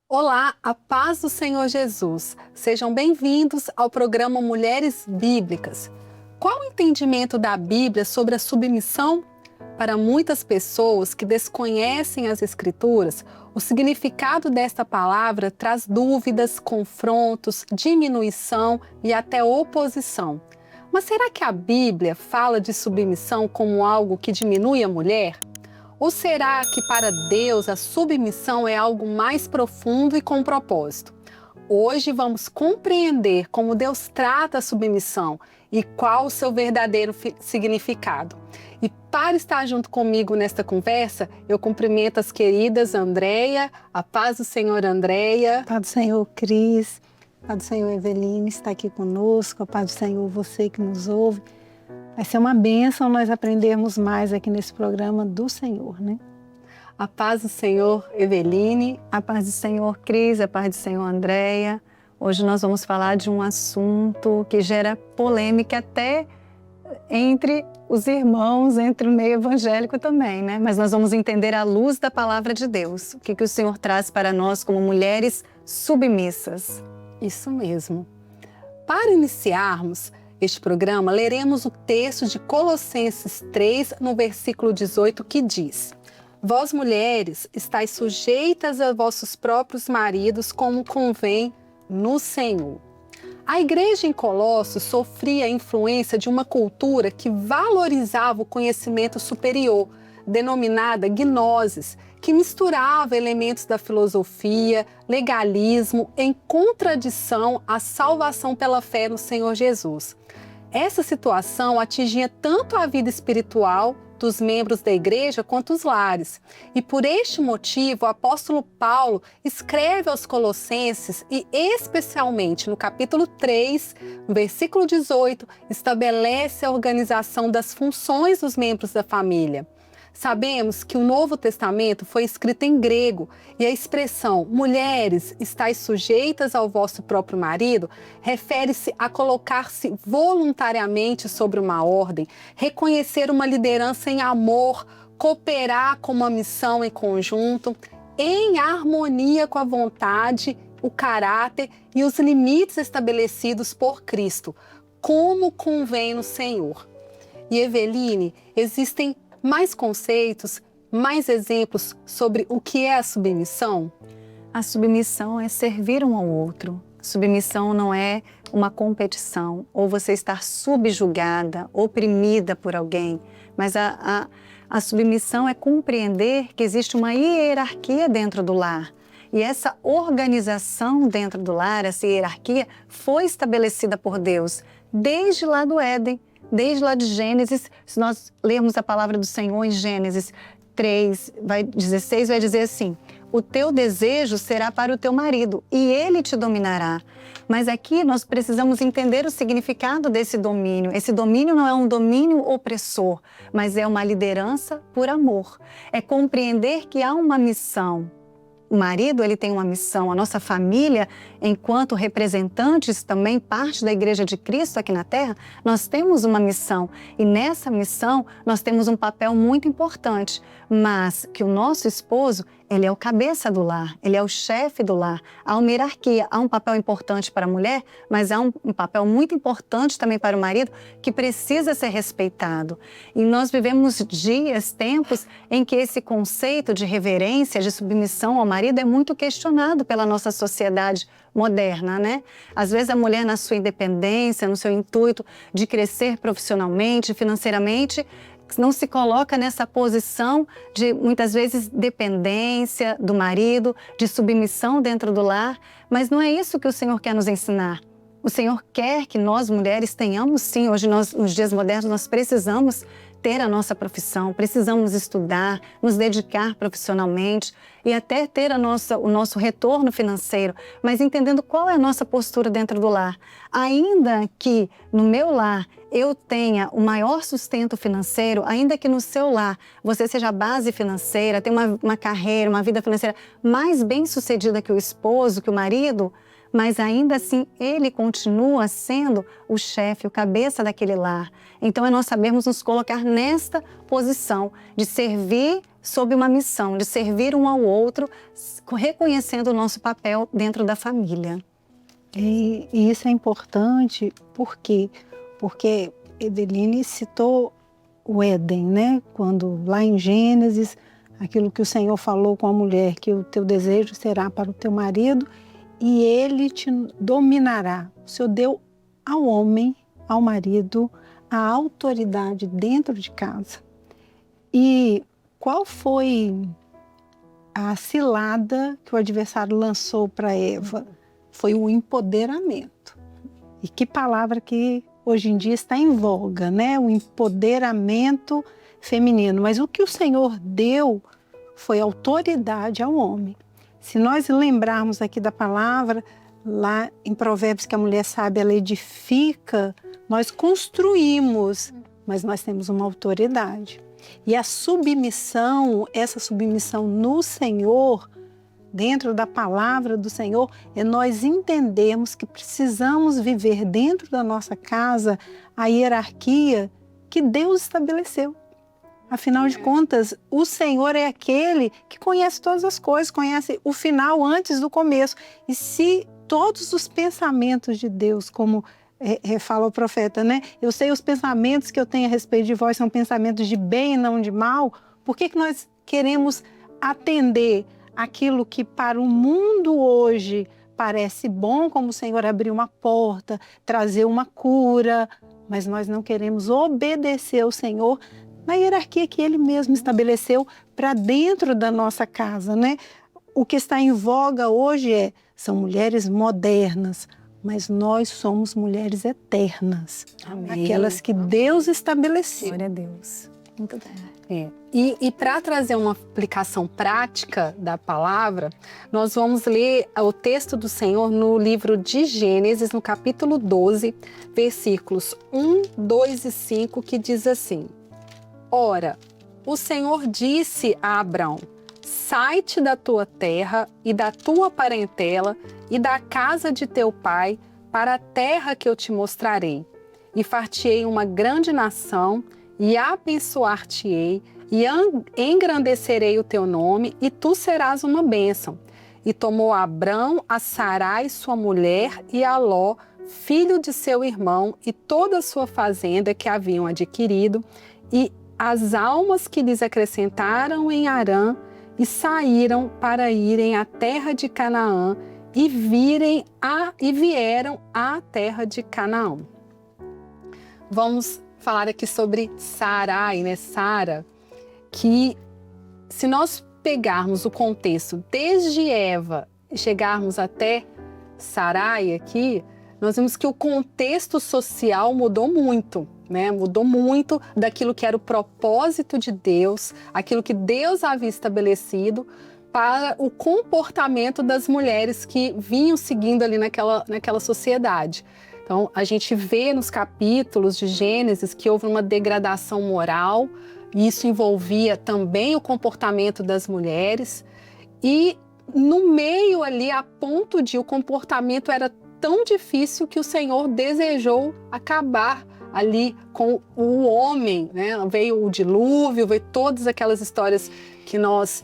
Olá, a paz do Senhor Jesus. Sejam bem-vindos ao programa Mulheres Bíblicas. Qual o entendimento da Bíblia sobre a submissão? Para muitas pessoas que desconhecem as Escrituras, o significado desta palavra traz dúvidas, confrontos, diminuição e até oposição. Mas será que a Bíblia fala de submissão como algo que diminui a mulher? Ou será que para Deus a submissão é algo mais profundo e com propósito? Hoje vamos compreender como Deus trata a submissão e qual o seu verdadeiro significado. E para estar junto comigo nesta conversa, eu cumprimento as queridas Andréia, a paz do Senhor Andréia. A paz do Senhor Cris, a paz do Senhor Eveline está aqui conosco, a paz do Senhor você que nos ouve. Vai ser uma bênção nós aprendermos mais aqui nesse programa do Senhor, né? A paz do Senhor Eveline. A paz do Senhor Cris, a paz do Senhor Andréia. Hoje nós vamos falar de um assunto que gera polêmica até entre os irmãos, entre o meio evangélico também, né? Mas nós vamos entender à luz da palavra de Deus. O que o Senhor traz para nós como mulheres submissas. Isso mesmo. Para iniciarmos este programa, leremos o texto de Colossenses 3, no versículo 18, que diz: Vós, mulheres, estáis sujeitas a vossos próprios maridos, como convém no Senhor. A igreja em Colossos sofria a influência de uma cultura que valorizava o conhecimento superior, denominada gnosis, que misturava elementos da filosofia, legalismo, em contradição à salvação pela fé no Senhor Jesus. Essa situação atingia tanto a vida espiritual dos membros da igreja quanto os lares. E por este motivo, o apóstolo Paulo escreve aos Colossenses e especialmente no capítulo 3, no versículo 18, estabelece a organização das funções dos membros da família. Sabemos que o Novo Testamento foi escrito em grego e a expressão mulheres, estáis sujeitas ao vosso próprio marido refere-se a colocar-se voluntariamente sobre uma ordem, reconhecer uma liderança em amor, cooperar com uma missão em conjunto, em harmonia com a vontade, o caráter e os limites estabelecidos por Cristo, como convém no Senhor. E Eveline, existem mais conceitos, mais exemplos sobre o que é a submissão? A submissão é servir um ao outro. A submissão não é uma competição, ou você estar subjugada, oprimida por alguém, mas a submissão é compreender que existe uma hierarquia dentro do lar. E essa organização dentro do lar, essa hierarquia, foi estabelecida por Deus desde lá do Éden. Desde lá de Gênesis, se nós lermos a palavra do Senhor em Gênesis 3, 16, vai dizer assim: o teu desejo será para o teu marido e ele te dominará. Mas aqui nós precisamos entender o significado desse domínio. Esse domínio não é um domínio opressor, mas é uma liderança por amor. É compreender que há uma missão. O marido, ele tem uma missão, a nossa família, enquanto representantes também, parte da Igreja de Cristo aqui na Terra, nós temos uma missão. E nessa missão, nós temos um papel muito importante, mas que o nosso esposo, ele é o cabeça do lar, ele é o chefe do lar. Há uma hierarquia, há um papel importante para a mulher, mas há um papel muito importante também para o marido, que precisa ser respeitado. E nós vivemos dias, tempos, em que esse conceito de reverência, de submissão ao marido é muito questionado pela nossa sociedade moderna, né? Às vezes a mulher, na sua independência, no seu intuito de crescer profissionalmente, financeiramente, não se coloca nessa posição de, muitas vezes, dependência do marido, de submissão dentro do lar, mas não é isso que o Senhor quer nos ensinar. O Senhor quer que nós, mulheres, tenhamos, sim, hoje nós, nos dias modernos, nós precisamos ter a nossa profissão, precisamos estudar, nos dedicar profissionalmente e até ter o nosso retorno financeiro, mas entendendo qual é a nossa postura dentro do lar. Ainda que no meu lar eu tenha o maior sustento financeiro, ainda que no seu lar você seja a base financeira, tenha uma carreira, uma vida financeira mais bem sucedida que o esposo, que o marido, mas ainda assim ele continua sendo o chefe, o cabeça daquele lar. Então é nós sabermos nos colocar nesta posição de servir sob uma missão, de servir um ao outro, reconhecendo o nosso papel dentro da família. E isso é importante, por quê? Porque Eveline citou o Éden, né? Quando lá em Gênesis, aquilo que o Senhor falou com a mulher, que o teu desejo será para o teu marido e ele te dominará. O Senhor deu ao homem, ao marido, a autoridade dentro de casa. E qual foi a cilada que o adversário lançou para Eva? Foi o empoderamento. E que palavra que hoje em dia está em voga, né? O empoderamento feminino. Mas o que o Senhor deu foi autoridade ao homem. Se nós lembrarmos aqui da palavra, lá em Provérbios, que a mulher sábia ela edifica, nós construímos, mas nós temos uma autoridade. E a submissão, essa submissão no Senhor, dentro da palavra do Senhor, é nós entendermos que precisamos viver dentro da nossa casa a hierarquia que Deus estabeleceu. Afinal de contas, o Senhor é aquele que conhece todas as coisas, conhece o final antes do começo. E se todos os pensamentos de Deus, como fala o profeta, né? Eu sei os pensamentos que eu tenho a respeito de vós são pensamentos de bem e não de mal. Por que nós queremos atender aquilo que para o mundo hoje parece bom, como o Senhor abrir uma porta, trazer uma cura, mas nós não queremos obedecer ao Senhor na hierarquia que Ele mesmo estabeleceu para dentro da nossa casa, né? O que está em voga hoje são mulheres modernas, mas nós somos mulheres eternas. Amém. Aquelas que Deus estabeleceu. Glória a Deus. Muito bem. E para trazer uma aplicação prática da palavra, nós vamos ler o texto do Senhor no livro de Gênesis, no capítulo 12, versículos 1, 2 e 5, que diz assim: Ora, o Senhor disse a Abrão: sai-te da tua terra e da tua parentela e da casa de teu pai para a terra que eu te mostrarei. E far-te-ei uma grande nação, e abençoar-te-ei, e engrandecerei o teu nome, e tu serás uma bênção. E tomou Abrão a Sarai, sua mulher, e a Ló, filho de seu irmão, e toda a sua fazenda que haviam adquirido, e as almas que lhes acrescentaram em Harã, e saíram para irem à terra de Canaã, e vieram à terra de Canaã. Vamos falar aqui sobre Sarai, né? Sara, que se nós pegarmos o contexto desde Eva e chegarmos até Sarai aqui, nós vemos que o contexto social mudou muito, né? Mudou muito daquilo que era o propósito de Deus, aquilo que Deus havia estabelecido para o comportamento das mulheres que vinham seguindo ali naquela sociedade. Então, a gente vê nos capítulos de Gênesis que houve uma degradação moral, e isso envolvia também o comportamento das mulheres. E no meio ali, a ponto de o comportamento era tão difícil que o Senhor desejou acabar ali com o homem, né? Veio o dilúvio, veio todas aquelas histórias que nós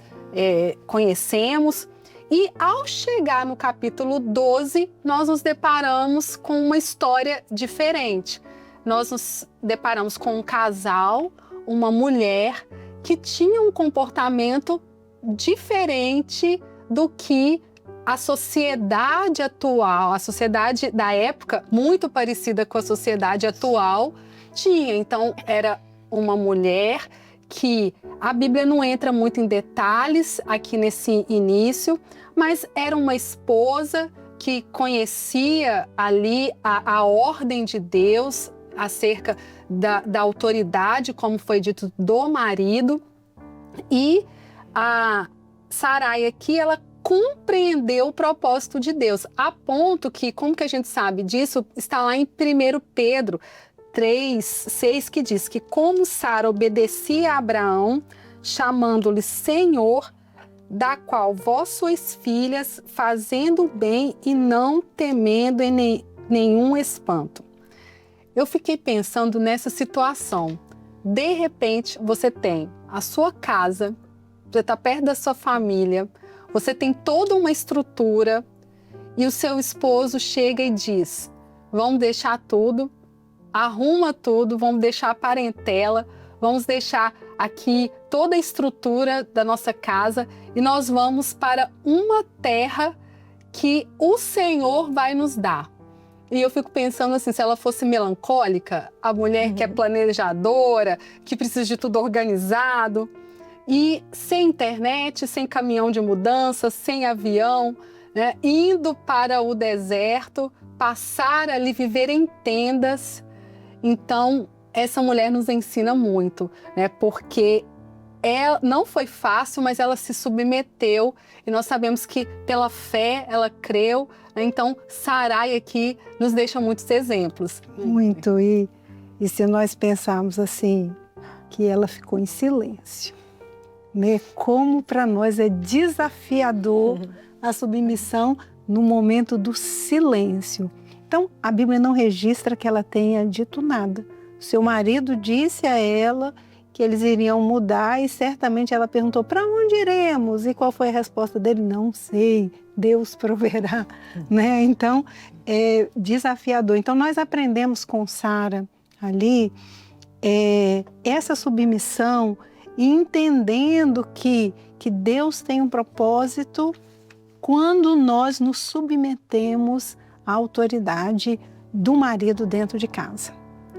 conhecemos. E ao chegar no capítulo 12, nós nos deparamos com uma história diferente. Nós nos deparamos com um casal, uma mulher que tinha um comportamento diferente do que a sociedade atual, a sociedade da época, muito parecida com a sociedade atual, tinha. Então, era uma mulher que a Bíblia não entra muito em detalhes aqui nesse início, mas era uma esposa que conhecia ali a ordem de Deus acerca da autoridade, como foi dito, do marido. E a Sarai aqui, ela compreendeu o propósito de Deus, a ponto que, como que a gente sabe disso, está lá em 1 Pedro 3:6, que diz que como Sara obedecia a Abraão, chamando-lhe Senhor, da qual vós sois filhas, fazendo o bem e não temendo em nenhum espanto. Eu fiquei pensando nessa situação. De repente, você tem a sua casa, você está perto da sua família, você tem toda uma estrutura e o seu esposo chega e diz: vamos deixar tudo, arruma tudo, vamos deixar a parentela, vamos deixar aqui toda a estrutura da nossa casa e nós vamos para uma terra que o Senhor vai nos dar. E eu fico pensando assim, se ela fosse melancólica, a mulher que é planejadora, que precisa de tudo organizado, e sem internet, sem caminhão de mudança, sem avião, né, indo para o deserto, passar ali, viver em tendas. Então, essa mulher nos ensina muito, né, porque não foi fácil, mas ela se submeteu e nós sabemos que pela fé ela creu. Então, Sarai aqui nos deixa muitos exemplos. Muito. E se nós pensarmos assim, que ela ficou em silêncio, né? Como para nós é desafiador a submissão no momento do silêncio. Então, a Bíblia não registra que ela tenha dito nada. Seu marido disse a ela que eles iriam mudar e certamente ela perguntou: para onde iremos? E qual foi a resposta dele? Não sei, Deus proverá, né? Então, é desafiador. Então, nós aprendemos com Sara ali essa submissão e entendendo que Deus tem um propósito quando nós nos submetemos à autoridade do marido dentro de casa,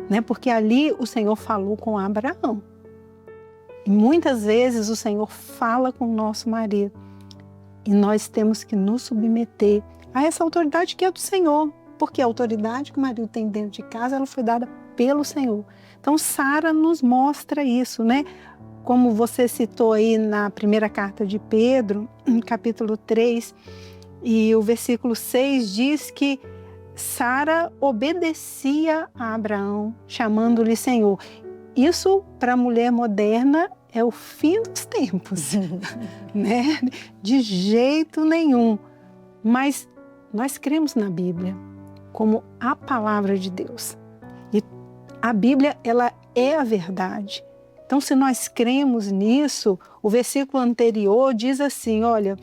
né? Porque ali o Senhor falou com Abraão. E muitas vezes o Senhor fala com o nosso marido e nós temos que nos submeter a essa autoridade que é do Senhor, porque a autoridade que o marido tem dentro de casa, ela foi dada pelo Senhor. Então, Sara nos mostra isso, né? Como você citou aí na primeira carta de Pedro, no capítulo 3, e o versículo 6 diz que Sara obedecia a Abraão, chamando-lhe Senhor. Isso, para a mulher moderna, é o fim dos tempos, né? De jeito nenhum. Mas nós cremos na Bíblia como a palavra de Deus. E a Bíblia, ela é a verdade. Então, se nós cremos nisso, o versículo anterior diz assim, olha,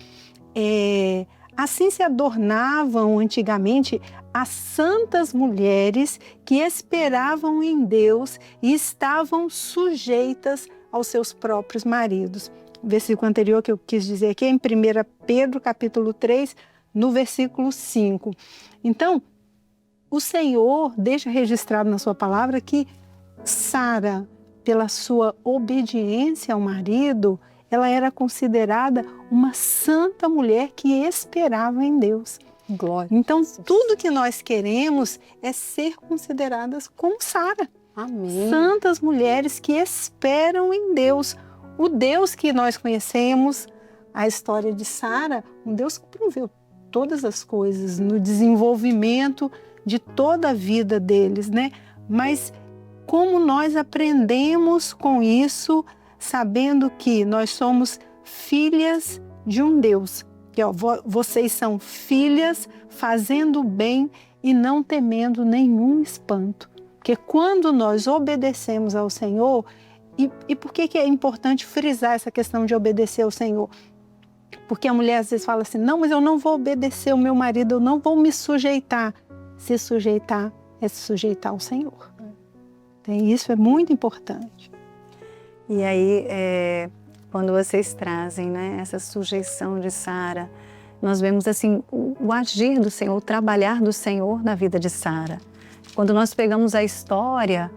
assim se adornavam antigamente as santas mulheres que esperavam em Deus e estavam sujeitas aos seus próprios maridos. O versículo anterior que eu quis dizer aqui é em 1 Pedro, capítulo 3, no versículo 5. Então, o Senhor deixa registrado na sua palavra que Sara, pela sua obediência ao marido, ela era considerada uma santa mulher que esperava em Deus. Glória. Então, tudo que nós queremos é ser consideradas como Sara. Amém. Santas mulheres que esperam em Deus. O Deus que nós conhecemos, a história de Sara, um Deus que proveu todas as coisas no desenvolvimento de toda a vida deles, né? Mas como nós aprendemos com isso, sabendo que nós somos filhas de um Deus. Que, vocês são filhas fazendo o bem e não temendo nenhum espanto. Porque quando nós obedecemos ao Senhor, e por que é importante frisar essa questão de obedecer ao Senhor? Porque a mulher às vezes fala assim, não, mas eu não vou obedecer ao meu marido, eu não vou me sujeitar. Se sujeitar é se sujeitar ao Senhor. Isso é muito importante. E aí, quando vocês trazem, né, essa sujeição de Sara, nós vemos assim o agir do Senhor, o trabalhar do Senhor na vida de Sara. Quando nós pegamos a história,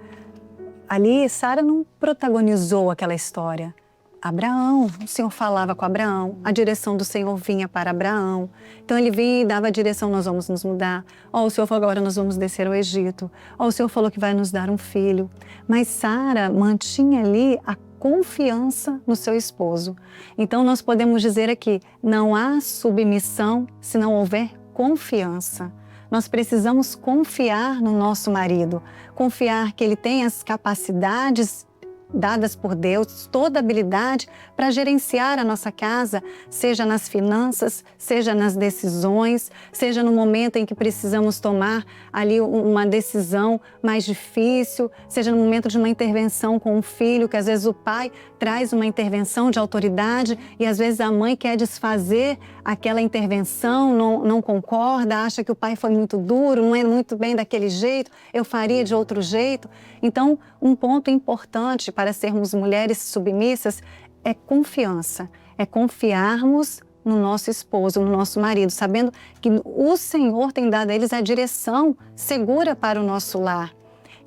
ali Sara não protagonizou aquela história. Abraão, o Senhor falava com Abraão, a direção do Senhor vinha para Abraão. Então ele vinha e dava a direção, nós vamos nos mudar. O Senhor falou, agora nós vamos descer ao Egito. O Senhor falou que vai nos dar um filho. Mas Sara mantinha ali a confiança no seu esposo. Então nós podemos dizer aqui, não há submissão se não houver confiança. Nós precisamos confiar no nosso marido, confiar que ele tem as capacidades dadas por Deus, toda habilidade para gerenciar a nossa casa, seja nas finanças, seja nas decisões, seja no momento em que precisamos tomar ali uma decisão mais difícil, seja no momento de uma intervenção com um filho, que às vezes o pai traz uma intervenção de autoridade e às vezes a mãe quer desfazer aquela intervenção, não concorda, acha que o pai foi muito duro, não é muito bem daquele jeito, eu faria de outro jeito. Então, um ponto importante para sermos mulheres submissas é confiança, é confiarmos no nosso esposo, no nosso marido, sabendo que o Senhor tem dado a eles a direção segura para o nosso lar.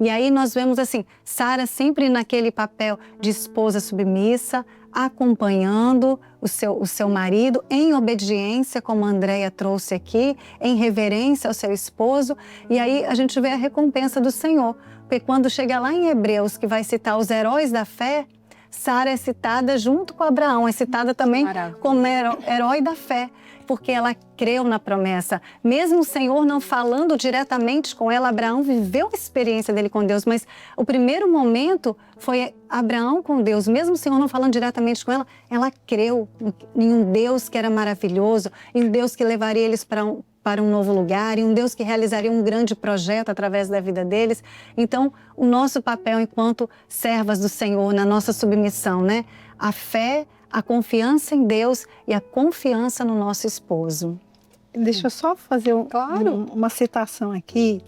E aí nós vemos assim, Sara sempre naquele papel de esposa submissa, acompanhando o seu marido em obediência, como a Andréia trouxe aqui, em reverência ao seu esposo. E aí a gente vê a recompensa do Senhor. Porque quando chega lá em Hebreus, que vai citar os heróis da fé, Sara é citada junto com Abraão, é citada também como herói da fé, porque ela creu na promessa. Mesmo o Senhor não falando diretamente com ela, Abraão viveu a experiência dele com Deus, mas o primeiro momento foi Abraão com Deus. Mesmo o Senhor não falando diretamente com ela, ela creu em um Deus que era maravilhoso, em um Deus que levaria eles para um novo lugar, e um Deus que realizaria um grande projeto através da vida deles. Então, o nosso papel enquanto servas do Senhor, na nossa submissão, né? A fé, a confiança em Deus e a confiança no nosso esposo. Deixa eu só fazer uma citação aqui.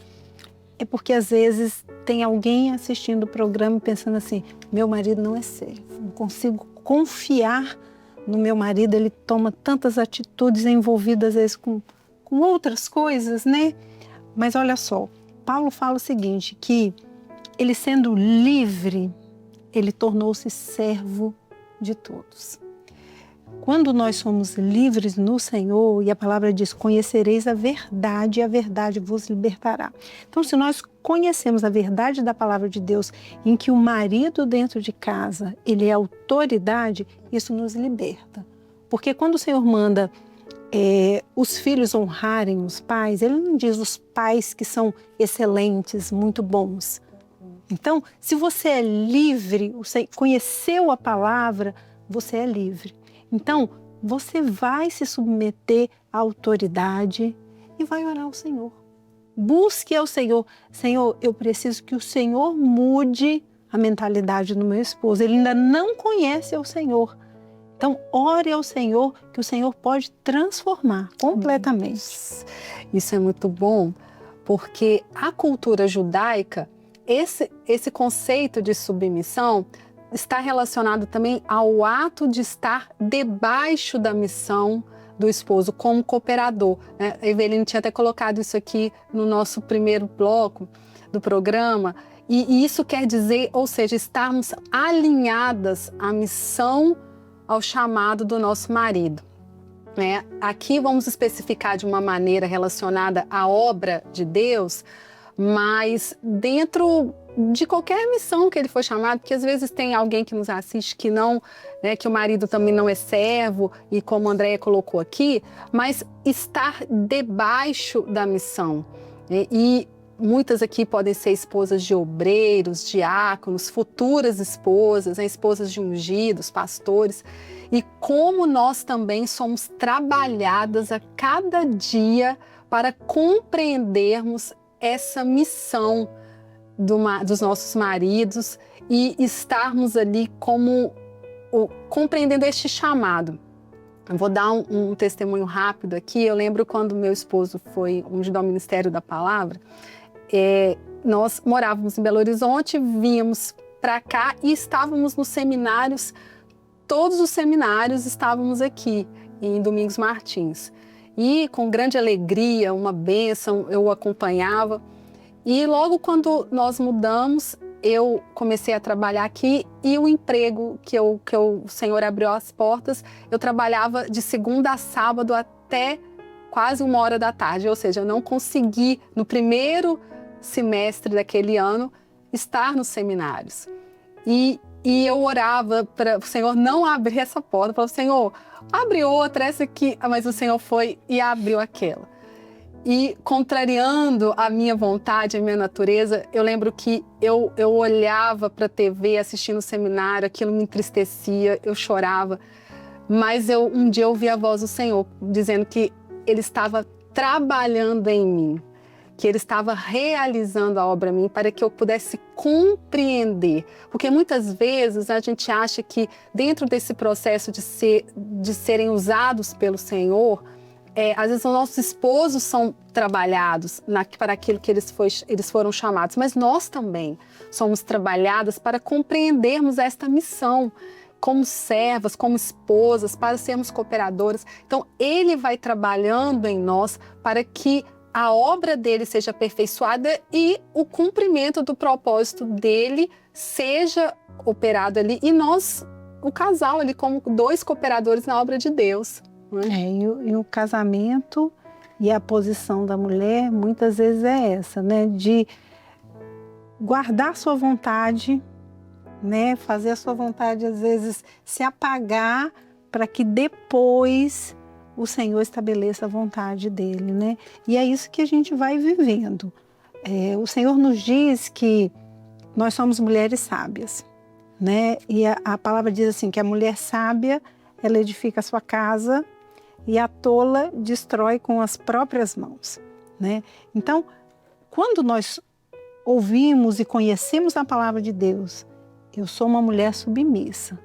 É porque às vezes tem alguém assistindo o programa pensando assim, meu marido não é servo, não consigo confiar no meu marido, ele toma tantas atitudes envolvidas às vezes com outras coisas, né? Mas olha só, Paulo fala o seguinte, que ele sendo livre, ele tornou-se servo de todos. Quando nós somos livres no Senhor, e a palavra diz, conhecereis a verdade e a verdade vos libertará. Então, se nós conhecemos a verdade da palavra de Deus, em que o marido dentro de casa, ele é autoridade, isso nos liberta. Porque quando o Senhor manda os filhos honrarem os pais, ele não diz os pais que são excelentes, muito bons. Então, se você é livre, você conheceu a palavra, você é livre. Então, você vai se submeter à autoridade e vai orar ao Senhor. Busque ao Senhor. Senhor, eu preciso que o Senhor mude a mentalidade do meu esposo. Ele ainda não conhece o Senhor. Então, ore ao Senhor, que o Senhor pode transformar completamente. Isso é muito bom, porque a cultura judaica, esse conceito de submissão está relacionado também ao ato de estar debaixo da missão do esposo, como cooperador. A Eveline tinha até colocado isso aqui no nosso primeiro bloco do programa, e isso quer dizer, ou seja, estarmos alinhadas à missão, ao chamado do nosso marido. Aqui vamos especificar de uma maneira relacionada à obra de Deus, mas dentro de qualquer missão que ele foi chamado, porque às vezes tem alguém que nos assiste que não, que o marido também não é servo, e como a Andréia colocou aqui, mas estar debaixo da missão. E muitas aqui podem ser esposas de obreiros, diáconos, futuras esposas, esposas de ungidos, pastores. E como nós também somos trabalhadas a cada dia para compreendermos essa missão dos nossos maridos e estarmos ali compreendendo este chamado. Eu vou dar um testemunho rápido aqui. Eu lembro quando meu esposo foi ungido ao Ministério da Palavra, nós morávamos em Belo Horizonte, vínhamos para cá e estávamos nos seminários, todos os seminários estávamos aqui em Domingos Martins. E com grande alegria, uma bênção, eu o acompanhava. E logo quando nós mudamos, eu comecei a trabalhar aqui e o emprego que o Senhor abriu as portas, eu trabalhava de segunda a sábado até quase 1h da tarde, ou seja, eu não consegui, no primeiro semestre daquele ano, estar nos seminários. E eu orava para o Senhor não abrir essa porta, eu falava, Senhor, abre outra, essa aqui, mas o Senhor foi e abriu aquela. E contrariando a minha vontade, a minha natureza, eu lembro que eu olhava para a TV assistindo o seminário, aquilo me entristecia, eu chorava. Mas um dia eu ouvi a voz do Senhor dizendo que Ele estava trabalhando em mim, que Ele estava realizando a obra em mim para que eu pudesse compreender. Porque muitas vezes a gente acha que dentro desse processo de serem usados pelo Senhor, às vezes os nossos esposos são trabalhados para aquilo que eles foram chamados, mas nós também somos trabalhadas para compreendermos esta missão, como servas, como esposas, para sermos cooperadoras. Então, Ele vai trabalhando em nós para que a obra dele seja aperfeiçoada e o cumprimento do propósito dele seja operado ali. E nós, o casal ali, como dois cooperadores na obra de Deus. E o casamento e a posição da mulher muitas vezes é essa, né? De guardar sua vontade, né? Fazer a sua vontade às vezes se apagar para que depois o Senhor estabeleça a vontade dele, né? E é isso que a gente vai vivendo. O Senhor nos diz que nós somos mulheres sábias, né? E a palavra diz assim, que a mulher sábia, ela edifica a sua casa e a tola destrói com as próprias mãos, né? Então, quando nós ouvimos e conhecemos a palavra de Deus, eu sou uma mulher submissa.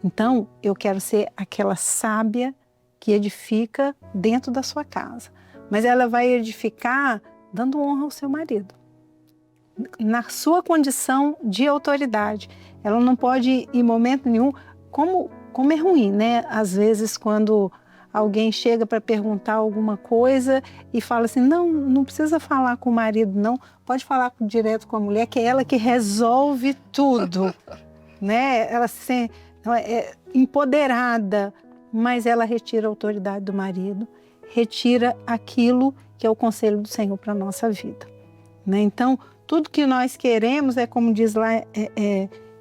Então, eu quero ser aquela sábia que edifica dentro da sua casa. Mas ela vai edificar dando honra ao seu marido, na sua condição de autoridade. Ela não pode, em momento nenhum, como é ruim, né? Às vezes, quando alguém chega para perguntar alguma coisa e fala assim, não precisa falar com o marido, não, pode falar direto com a mulher, que é ela que resolve tudo, né? Ela é empoderada, mas ela retira a autoridade do marido, retira aquilo que é o conselho do Senhor para a nossa vida, né? Então, tudo que nós queremos é como diz lá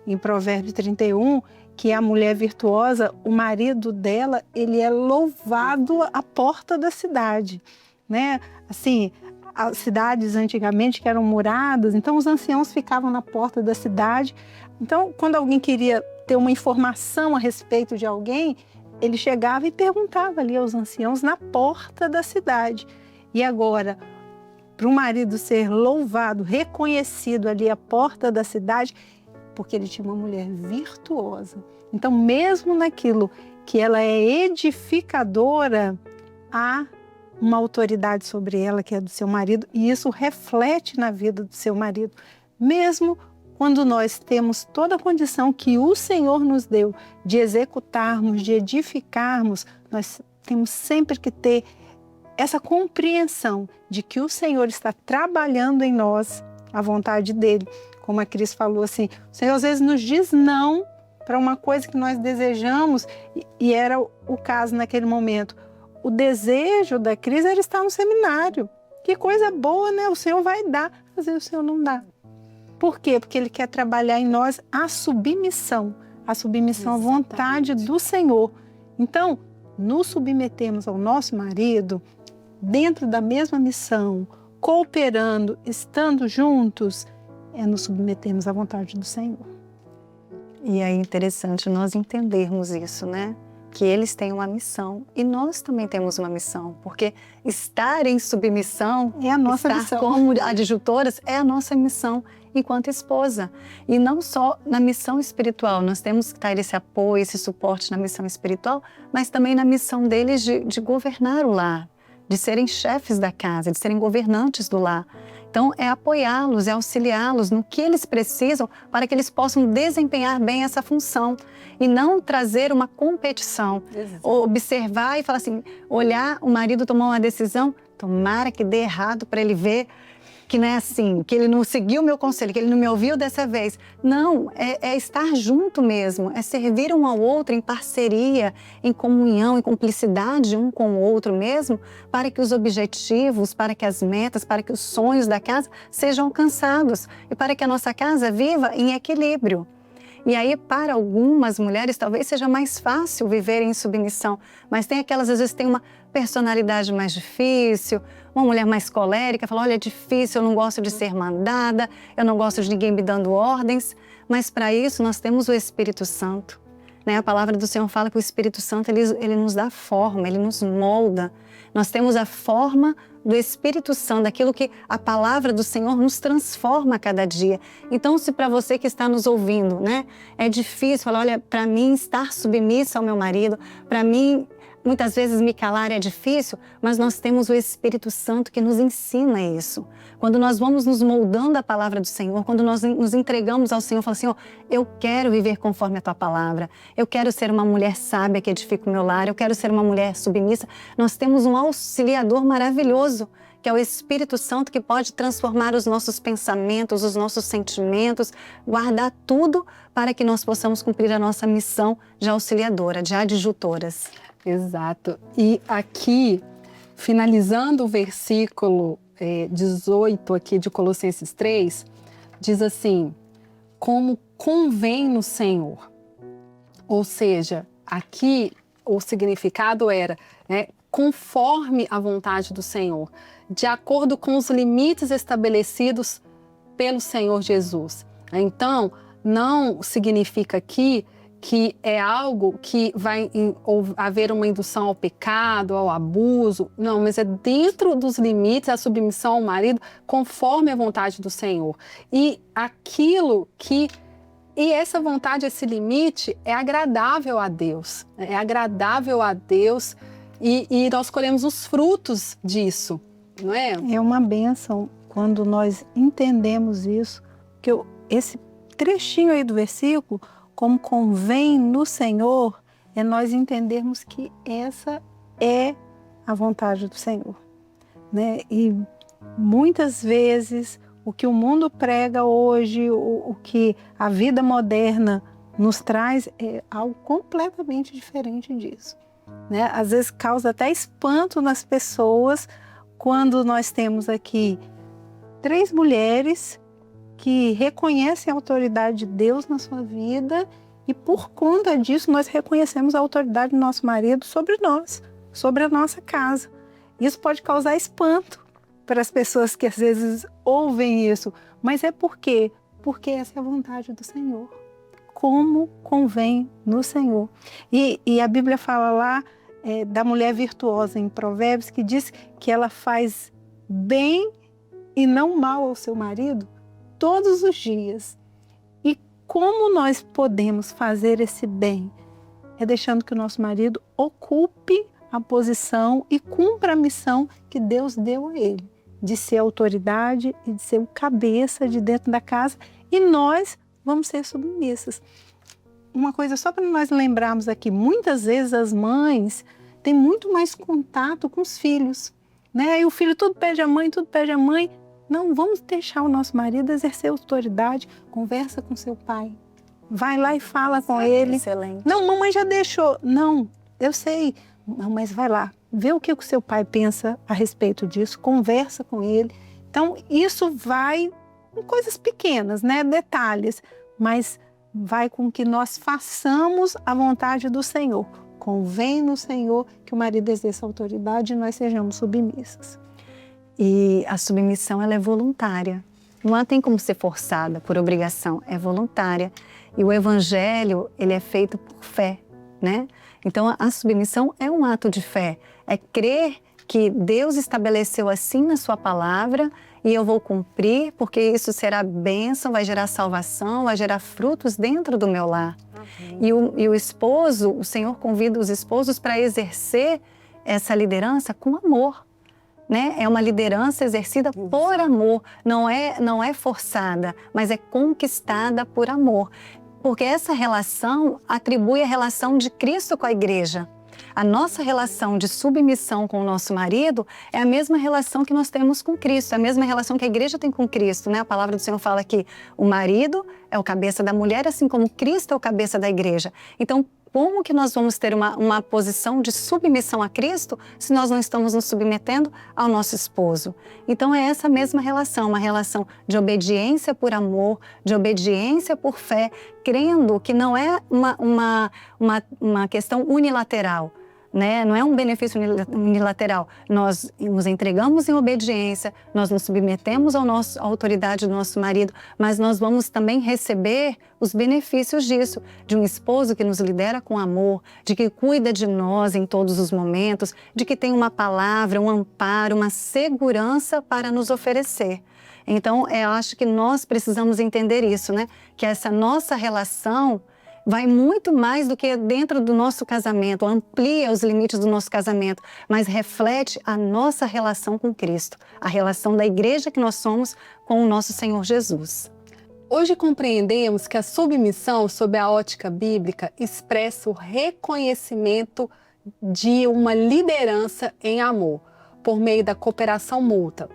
em Provérbios 31, que a mulher virtuosa, o marido dela, ele é louvado à porta da cidade, né? Assim, as cidades antigamente que eram muradas, então os anciãos ficavam na porta da cidade. Então, quando alguém queria ter uma informação a respeito de alguém, ele chegava e perguntava ali aos anciãos na porta da cidade. E agora, para o marido ser louvado, reconhecido ali à porta da cidade, porque ele tinha uma mulher virtuosa. Então, mesmo naquilo que ela é edificadora, há uma autoridade sobre ela, que é do seu marido, e isso reflete na vida do seu marido. Mesmo quando nós temos toda a condição que o Senhor nos deu de executarmos, de edificarmos, nós temos sempre que ter essa compreensão de que o Senhor está trabalhando em nós a vontade dele. Como a Cris falou assim, o Senhor às vezes nos diz não para uma coisa que nós desejamos, e era o caso naquele momento. O desejo da Cris era estar no seminário. Que coisa boa, né? O Senhor vai dar, às vezes o Senhor não dá. Por quê? Porque Ele quer trabalhar em nós a submissão à vontade do Senhor. Então, nos submetemos ao nosso marido dentro da mesma missão, cooperando, estando juntos, nos submetemos à vontade do Senhor. E é interessante nós entendermos isso, né? Que eles têm uma missão e nós também temos uma missão, porque estar em submissão, é a nossa estar missão. Como adjutoras é a nossa missão enquanto esposa. E não só na missão espiritual, nós temos que dar esse apoio, esse suporte na missão espiritual, mas também na missão deles de governar o lar, de serem chefes da casa, de serem governantes do lar. Então, é apoiá-los, é auxiliá-los no que eles precisam para que eles possam desempenhar bem essa função e não trazer uma competição. Exato. Observar e falar assim, olhar o marido tomar uma decisão, tomara que dê errado para ele ver que não é assim, que ele não seguiu o meu conselho, que ele não me ouviu dessa vez. Não, é estar junto mesmo, é servir um ao outro em parceria, em comunhão, em cumplicidade um com o outro mesmo, para que os objetivos, para que as metas, para que os sonhos da casa sejam alcançados e para que a nossa casa viva em equilíbrio. E aí, para algumas mulheres, talvez seja mais fácil viver em submissão, mas tem aquelas, às vezes, tem uma personalidade mais difícil, uma mulher mais colérica, fala, olha, é difícil, eu não gosto de ser mandada, eu não gosto de ninguém me dando ordens, mas para isso nós temos o Espírito Santo. Né? A palavra do Senhor fala que o Espírito Santo, ele nos dá forma, ele nos molda. Nós temos a forma do Espírito Santo, daquilo que a palavra do Senhor nos transforma a cada dia. Então, se para você que está nos ouvindo, né, é difícil falar, olha, para mim estar submissa ao meu marido, para mim muitas vezes me calar é difícil, mas nós temos o Espírito Santo que nos ensina isso. Quando nós vamos nos moldando a palavra do Senhor, quando nós nos entregamos ao Senhor, falamos assim, ó, eu quero viver conforme a tua palavra, eu quero ser uma mulher sábia que edifica o meu lar, eu quero ser uma mulher submissa. Nós temos um auxiliador maravilhoso, que é o Espírito Santo, que pode transformar os nossos pensamentos, os nossos sentimentos, guardar tudo para que nós possamos cumprir a nossa missão de auxiliadora, de adjutoras. Exato. E aqui, finalizando o versículo 18 aqui de Colossenses 3, diz assim, como convém no Senhor. Ou seja, aqui o significado era, né, conforme a vontade do Senhor, de acordo com os limites estabelecidos pelo Senhor Jesus. Então, não significa aqui que é algo que vai haver uma indução ao pecado, ao abuso. Não, mas é dentro dos limites, a submissão ao marido, conforme a vontade do Senhor. E aquilo que... E essa vontade, esse limite, é agradável a Deus. É agradável a Deus e nós colhemos os frutos disso, não é? É uma bênção quando nós entendemos isso, que esse trechinho aí do versículo, como convém no Senhor, é nós entendermos que essa é a vontade do Senhor, né? E muitas vezes o que o mundo prega hoje, o que a vida moderna nos traz é algo completamente diferente disso, né? Às vezes causa até espanto nas pessoas quando nós temos aqui 3 mulheres que reconhecem a autoridade de Deus na sua vida e por conta disso nós reconhecemos a autoridade do nosso marido sobre nós, sobre a nossa casa. Isso pode causar espanto para as pessoas que às vezes ouvem isso, mas é por quê? Porque essa é a vontade do Senhor, como convém no Senhor. E a Bíblia fala lá da mulher virtuosa em Provérbios, que diz que ela faz bem e não mal ao seu marido todos os dias. E como nós podemos fazer esse bem? É deixando que o nosso marido ocupe a posição e cumpra a missão que Deus deu a ele, de ser autoridade e de ser o cabeça de dentro da casa, e nós vamos ser submissas. Uma coisa só para nós lembrarmos aqui, muitas vezes as mães têm muito mais contato com os filhos, né? E o filho tudo pede a mãe, tudo pede a mãe. Não, vamos deixar o nosso marido exercer autoridade, conversa com seu pai, vai lá e fala com ele. Excelente. Não, mamãe já deixou. Não, eu sei, não, mas vai lá, vê o que o seu pai pensa a respeito disso, conversa com ele. Então, isso vai em coisas pequenas, né, detalhes, mas vai com que nós façamos a vontade do Senhor. Convém no Senhor que o marido exerça autoridade e nós sejamos submissas. E a submissão, ela é voluntária. Não tem como ser forçada por obrigação, é voluntária. E o evangelho, ele é feito por fé, né? Então, a submissão é um ato de fé. É crer que Deus estabeleceu assim na sua palavra e eu vou cumprir, porque isso será bênção, vai gerar salvação, vai gerar frutos dentro do meu lar. Uhum. E o esposo, o Senhor convida os esposos para exercer essa liderança com amor. Né? É uma liderança exercida por amor, não é forçada, mas é conquistada por amor. Porque essa relação atribui a relação de Cristo com a igreja. A nossa relação de submissão com o nosso marido é a mesma relação que nós temos com Cristo, é a mesma relação que a igreja tem com Cristo, né? A palavra do Senhor fala que o marido é o cabeça da mulher, assim como Cristo é o cabeça da igreja. Então, como que nós vamos ter uma posição de submissão a Cristo se nós não estamos nos submetendo ao nosso esposo? Então é essa mesma relação, uma relação de obediência por amor, de obediência por fé, crendo que não é uma questão unilateral. né? Não é um benefício unilateral. Nós nos entregamos em obediência, nós nos submetemos à autoridade do nosso marido, mas nós vamos também receber os benefícios disso, de um esposo que nos lidera com amor, de que cuida de nós em todos os momentos, de que tem uma palavra, um amparo, uma segurança para nos oferecer. Então, eu acho que nós precisamos entender isso, né? Que essa nossa relação vai muito mais do que dentro do nosso casamento, amplia os limites do nosso casamento, mas reflete a nossa relação com Cristo, a relação da igreja que nós somos com o nosso Senhor Jesus. Hoje compreendemos que a submissão, sob a ótica bíblica, expressa o reconhecimento de uma liderança em amor, por meio da cooperação mútua.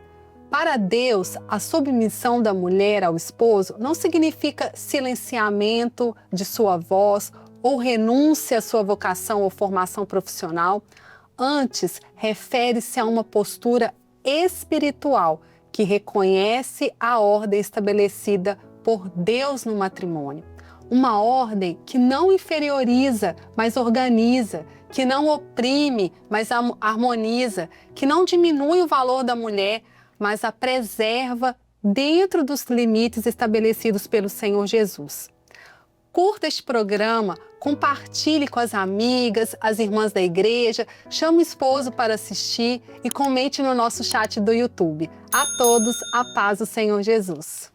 Para Deus, a submissão da mulher ao esposo não significa silenciamento de sua voz ou renúncia à sua vocação ou formação profissional. Antes, refere-se a uma postura espiritual que reconhece a ordem estabelecida por Deus no matrimônio. Uma ordem que não inferioriza, mas organiza, que não oprime, mas harmoniza, que não diminui o valor da mulher, mas a preserva dentro dos limites estabelecidos pelo Senhor Jesus. Curta este programa, compartilhe com as amigas, as irmãs da igreja, chame o esposo para assistir e comente no nosso chat do YouTube. A todos, a paz do Senhor Jesus.